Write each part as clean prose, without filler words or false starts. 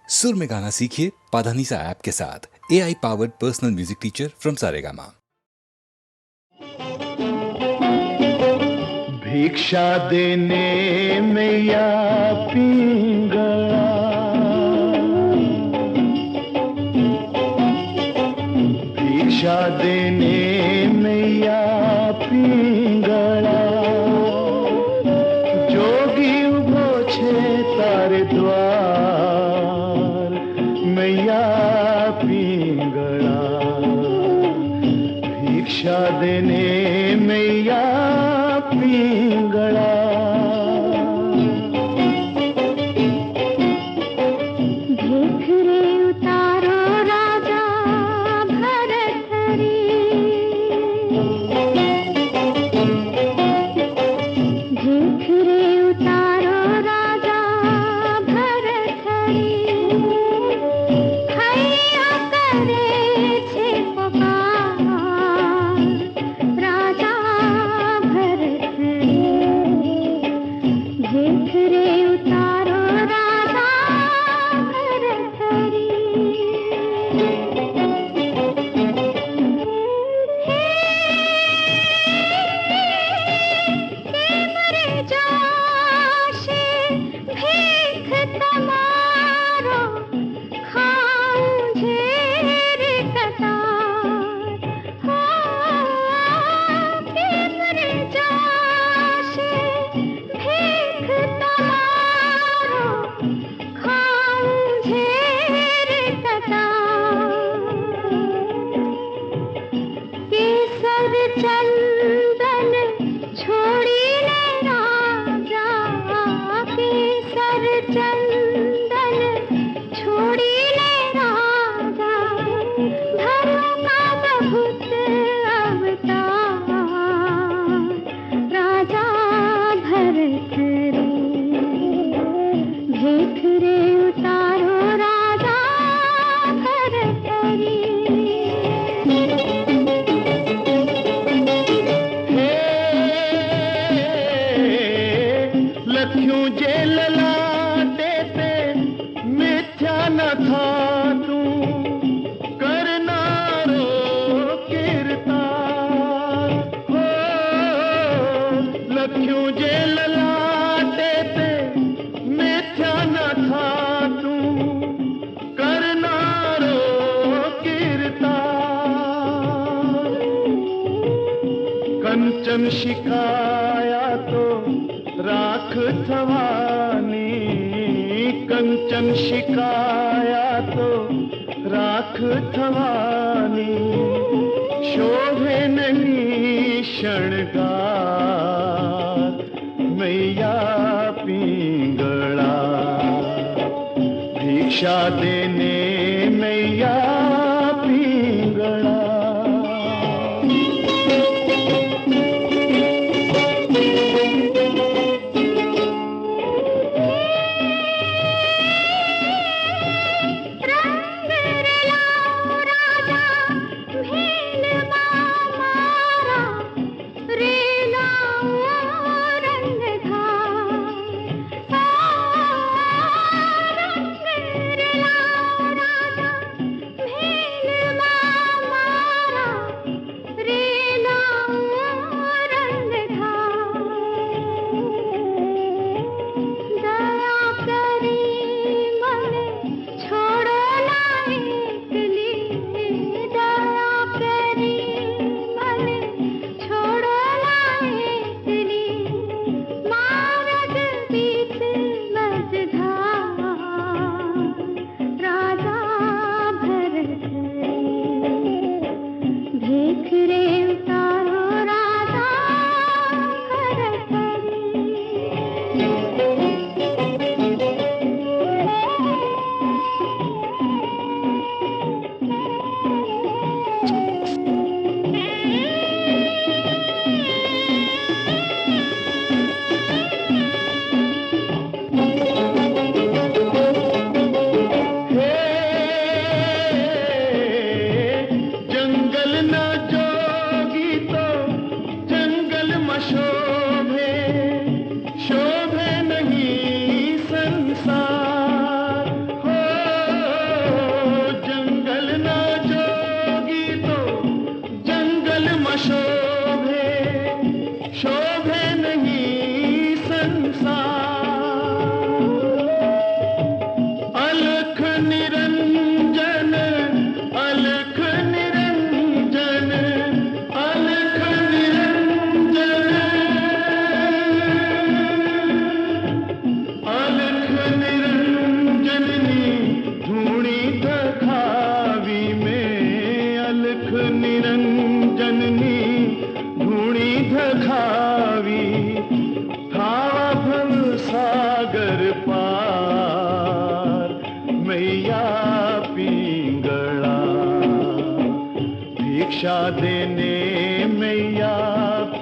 सुर में गाना सीखिए पाधानीसा ऐप के साथ। AI powered personal music teacher from Saregama. भिक्षा देने मैया पिंगला, भिक्षा देने मैया पिंगला, जोगी उभो छे तारे द्वार मैया पिंगला, भिक्षा देने मैया पिंगला। भीख रे उतारो राजा भरत रे, भीख रे उतारो राजा भरत रे, हैया करे छे पुकार राजा भरत रे, भीख रे उतारो राजा भरत रे। मरे जाशे भीख तमारो, खाऊं झेर कटार हो, मरे जाशे भीख तमारो, खाऊं झेर कटार। केसर चंदन छोड़ीने राजा, केसर चंदन छोड़ीने राजा, धर्म का बहुत अवतार राजा भरत रे, भीख रे उतारो राजा भरत रे। लख्यूं जे ललाटे ते मिथ्या न था तू, करनारो कीर्तार हो, लख्यूं जे ललाटे ते मिथ्या न था तू, करनारो कीर्तार। कंचन शिकाया तो राख थवानी, कंचन शिकाया तो राख थवानी, शोभे नहीं शणगार मैया पिंगला, भिक्षा देने मैया पिंगला। रंग रलाओ राजा भेलवा मारा, रेलाओ रंग धार, रंग रलाओ मैया पिंगला भिक्षा देने मैया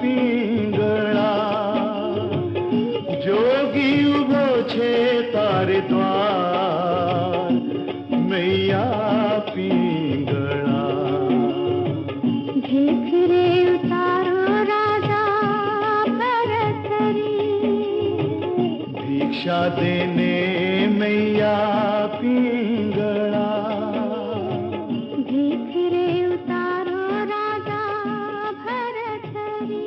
पिंगला जोगी उभो छे तारे द्वार मैया पिंगला भीख रे उतारो राजा भरतरी भिक्षा देने मैया पिंगला भीख रे उतारो राजा भरतरी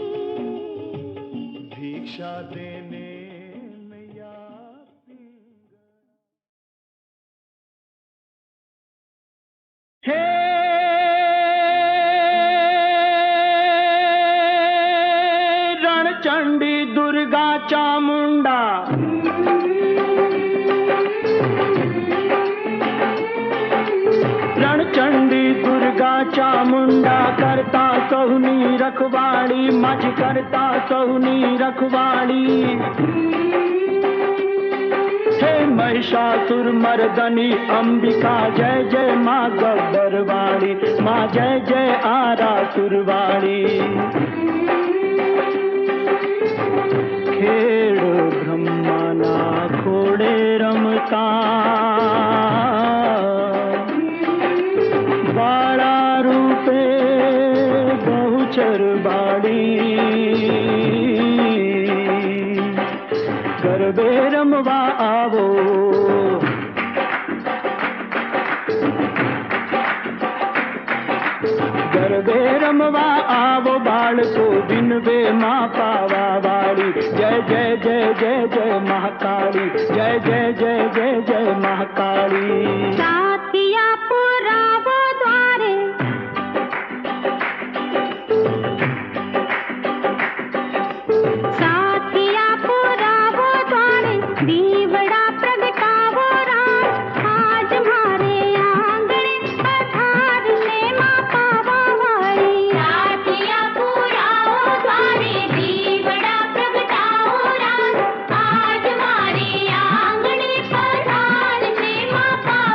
भिक्षा देने मैया पिंगला हे रणचंडी दुर्गा चामुंडा रणचंडी दुर्गा चामुंडा करता सोहनी रखवाड़ी मज करता सोहनी रखवाड़ी हे महिषासुर मर्दनी अंबिका जय जय माँ गब्बरवाड़ी माँ जय जय आरा सुरवाड़ी खेड़ ब्रह्माना खोड़े रमता बाड़ा रूपे बहुचर बाड़ी गरबे रमवा आवो गरबे रमवा आवो बाळको बिनवे माँ पावा वाली जय जय जय जय जय महाकाली जय जय जय जय जय महाकाली साथिया पुरावो द्वारे साथिया पुरावो द्वारे दीवड़ा प्रगटावो राज आज मारे आंगणे पधारने माँ पावा वाली साथिया पुरावो द्वारे दीवड़ा प्रगटावो राज आज मारे आंगणे पधारने माँ पावा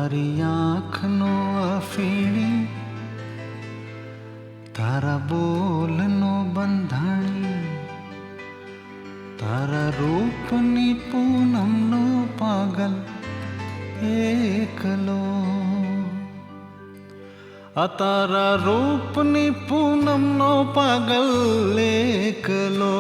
તારી આંખનો અફીણી તારા બોલનો બંધાણી તારા રૂપની પૂનમનો પાગલ એકલો આ તારા રૂપની પૂનમનો પાગલ એકલો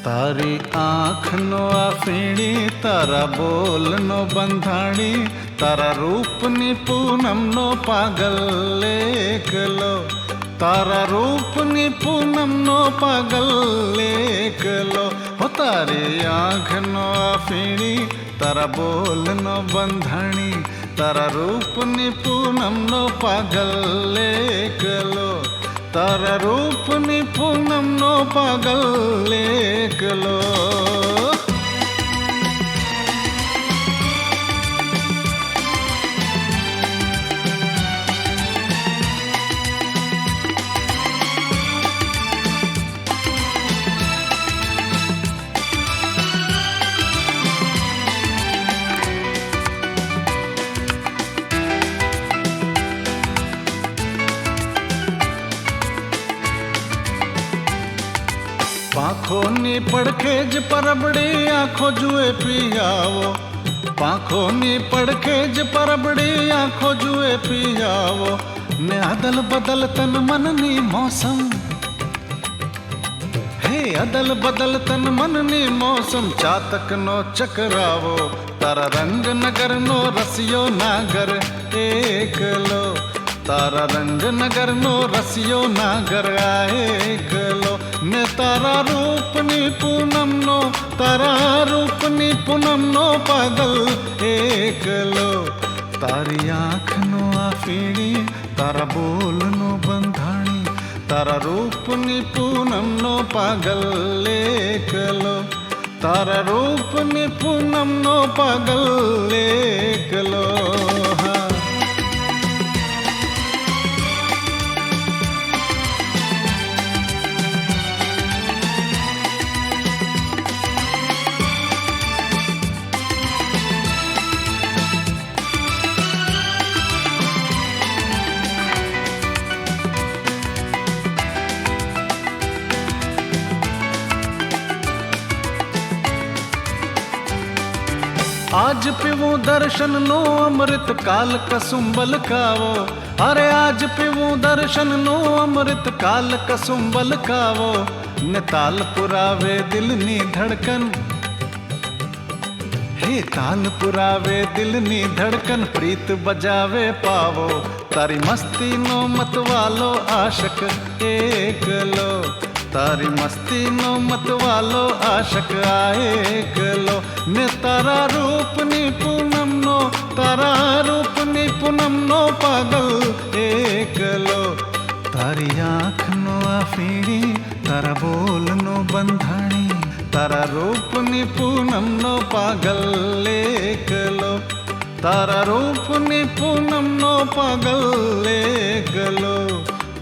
તારી આંખનો આફીણી તારા બોલનો બંધાણી તારા રૂપની પૂનમનો પાગલ એકલો તારા રૂપની પૂનમનો પાગલ એકલો હો તારી આંખનો આફીણી તારા બોલનો બંધાણી તારા રૂપની પૂનમનો પાગલ એકલો તારા રૂપની પૂનમનો પાગલ એકલો પાંખોની પડખે જ પરબડી આંખો જુએ પિયાવો પાંખોની પડખે જ પરબડી આંખો જુએ પિયાવો ને અદલ બદલ તન મનની મોસમ હે અદલ બદલ તન મનની મોસમ ચાતકનો ચકરાવો તારા રંગ નગરનો રસિયો નાગર એકલો તારા રંગ નગરનો રસિયો નાગર એકલો ને તારા રૂપની પૂનમનો પાગલ એકલો તારી આંખનો આફીણી તારા બોલનો બંધાણી તારા રૂપની પૂનમનો પાગલ એકલો તારા રૂપની પૂનમનો પાગલ એકલો હા आज पीवूं दर्शन नो अमृत काल कसुंबल खावो अरे आज पीवूं दर्शन नो अमृत काल कसुंबल खावो ने ताल पुरावे दिलनी धड़कन हे ताल पुरावे दिलनी धड़कन प्रीत बजावे पावो तारी मस्ती नो मतवालो आशक एकलो तारी मस्ती नो मतवालो आशक एकलो ने तारा रूपनी पूनम नो पागल एकलो तारी आँख नो आफीणी तारा बोल नो बंधाणी तारा रूपनी पूनम नो पागल एकलो तारा रूपनी पूनम नो पागल एकलो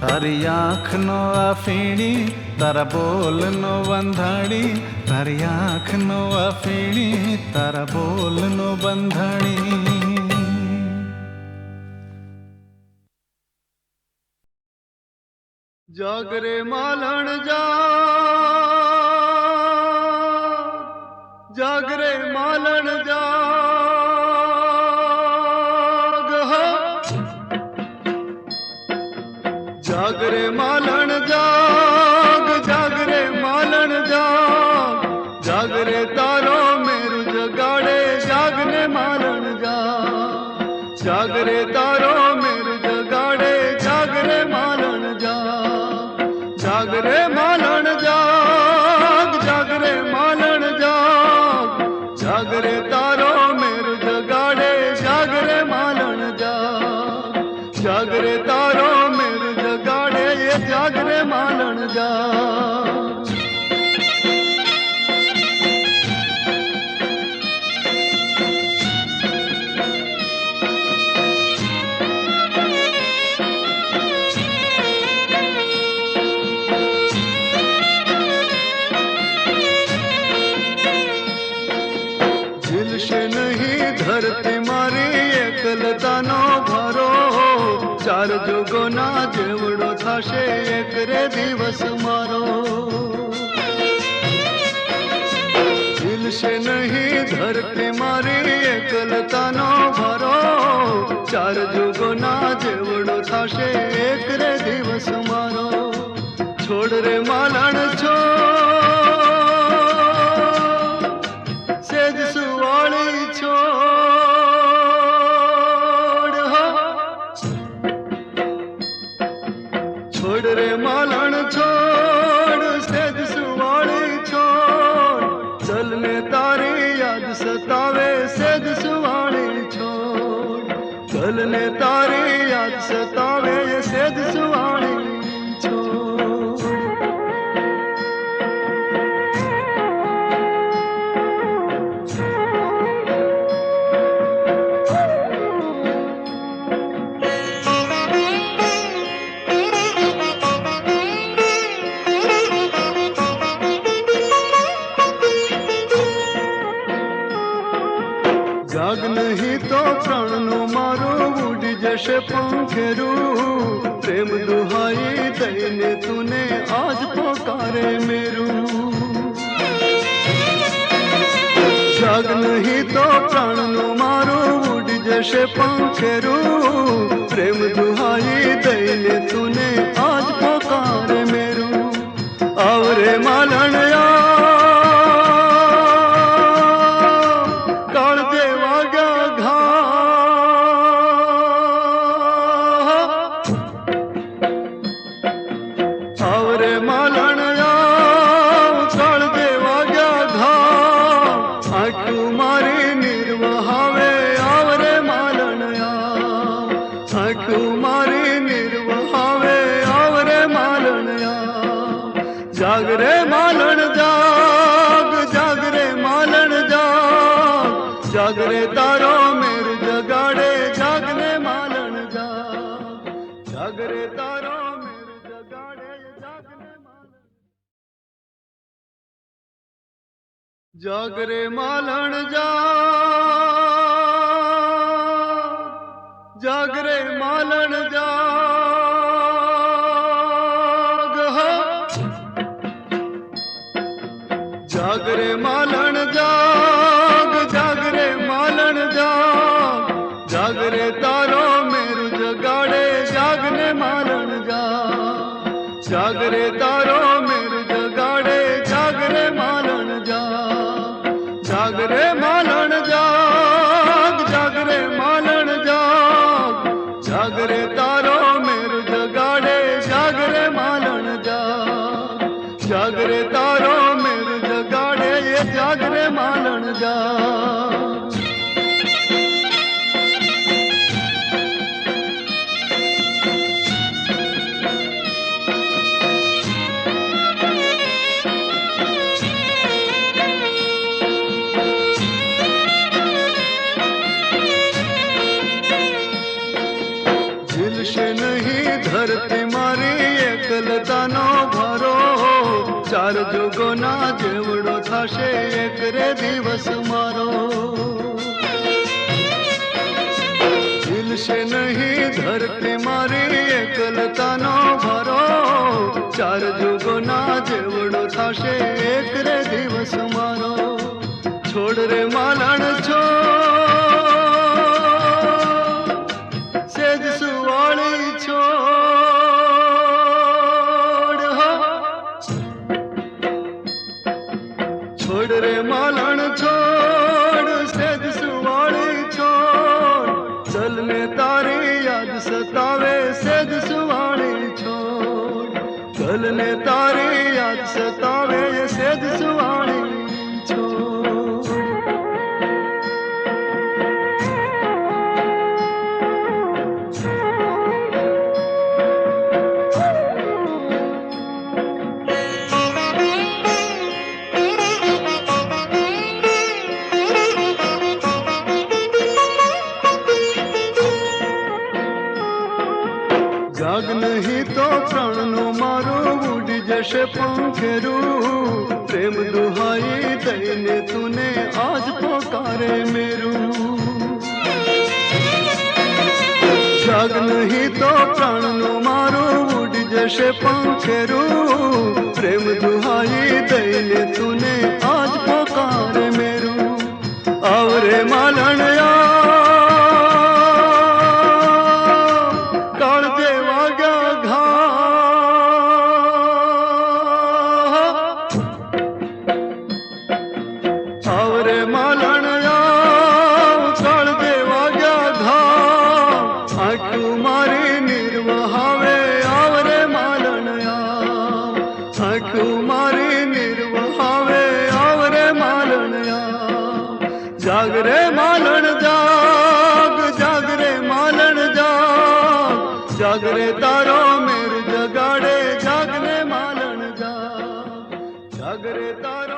तारी आँख नो आफीणी तारा बोल नो बंधाणी तारी आँख नो आफीणी तारा बोल नो बंधाणी जागरे मालण जागरे मालण जाग जागरे मालण जागरे मालण जागरे तारो मेरु जगाड़े जागने मालण जागरे तारो मेरु जगाड़े जागरे मालण जागरे मालण जागरे मालण जागरे तारो मेरु जगाड़े जागरे मालण जागरे तारो मेरु जगाड़े ये ધરતી મારી એકલતાનો ભારો ચાર જોગોના જેવડો થશે એક રે દિવસ મારો ઝીલશે નહીં ધરતી મારી એકલતાનો ભારો ચાર જોગોના જેવડો થશે એક રે દિવસ મારો છોડ રે માલણ છોડ સેજ સુવાળી છોડ હો છોડ રે માલણ છોડ સેજ સુવાળી છોડ ચલને તારી યાદ સતાવે સેજ સુવાળી છોડ ચલને તારી યાદ સતાવે સેજ સુવાળી જાગ નહીં તો પ્રાણનું મારું ઉડી જશે પંખેરું પ્રેમ દુહાઈ દઈને તુને આજ પોકારે મેરું જાગ નહીં તો પ્રાણનું મારું ઉડી જશે પંખેરું પ્રેમ દુહાઈ દઈને તુને આજ પોકારે મેરું આવરે માલણ આવરે માલણ કાળ દેવા ગયા ઘા આંખું મારી નિર્વહાવે આવરે માલણ આંખું મારી નિર્વહાવે આવરે માલણ જાગરે માલણ જાગ જાગરે માલણ જાગ જાગરે તારો મેર જગાડે જાગને માલણ જાગ જાગરે તારો જાગરે માલણ જાગ જાગરે માલણ જાગ હો જાગરે માલણ જાગ જાગરે માલણ જાગ જાગરે તારો મેરુ જગાડે જાગને માલણ જાગ જાગરે તારો મેરુ જગાડે જાગરે માલણ જાગ જાગરે માલણ જાગ જાગરે માલણ જાગ જાગરે તારો મેર જગાડે જાગરે માલણ જાગ જાગરે તારો મેર જગાડે જાગરે માલણ જાગ નહીં ધરતી મારી એકલતાનો ભારો ચાર જોગોના જેવડો થશે એક રે દિવસ મારો ઝીલશે નહીં ધરતી મારી એકલતાનો ભારો ચાર જોગોના જેવડો થશે એક રે દિવસ મારો છોડ રે માલણ છોડ સેજ સુવાળી છોડ હો છોડ રે માલણ છોડ સેજ સુવાળી છોડ ચલને તારી યાદ સતાવે સેજ સુવાળી છોડ ચલને તારી યાદ સતાવે સેજ સુવાળી છોડ જાગ નહીં તો પ્રાણનું મારું ઉડી જશે પંખેરું પ્રેમ દુહાઈ દઈને તુને આજ પોકારે મેરું તો પ્રાણનું મારું ઉડી જશે પંખેરું પ્રેમ દુહાઈ દઈને તુને આજ પોકારે મેરું આવરે માલણયા કાળ જે વાગ્યા ઘા આવરે માલણયા કાળ જે વાગ્યા ઘા આંખું મારી નિર્વહાવે આવરે માલણયા આંખું મારી નિર્વહાવે આવરે માલણયા જાગરે માલણ જાગ જાગરે માલણ જાગ જાગરે તારો મેર જગાડે જાગરે માલણ જાગ જાગરે તારો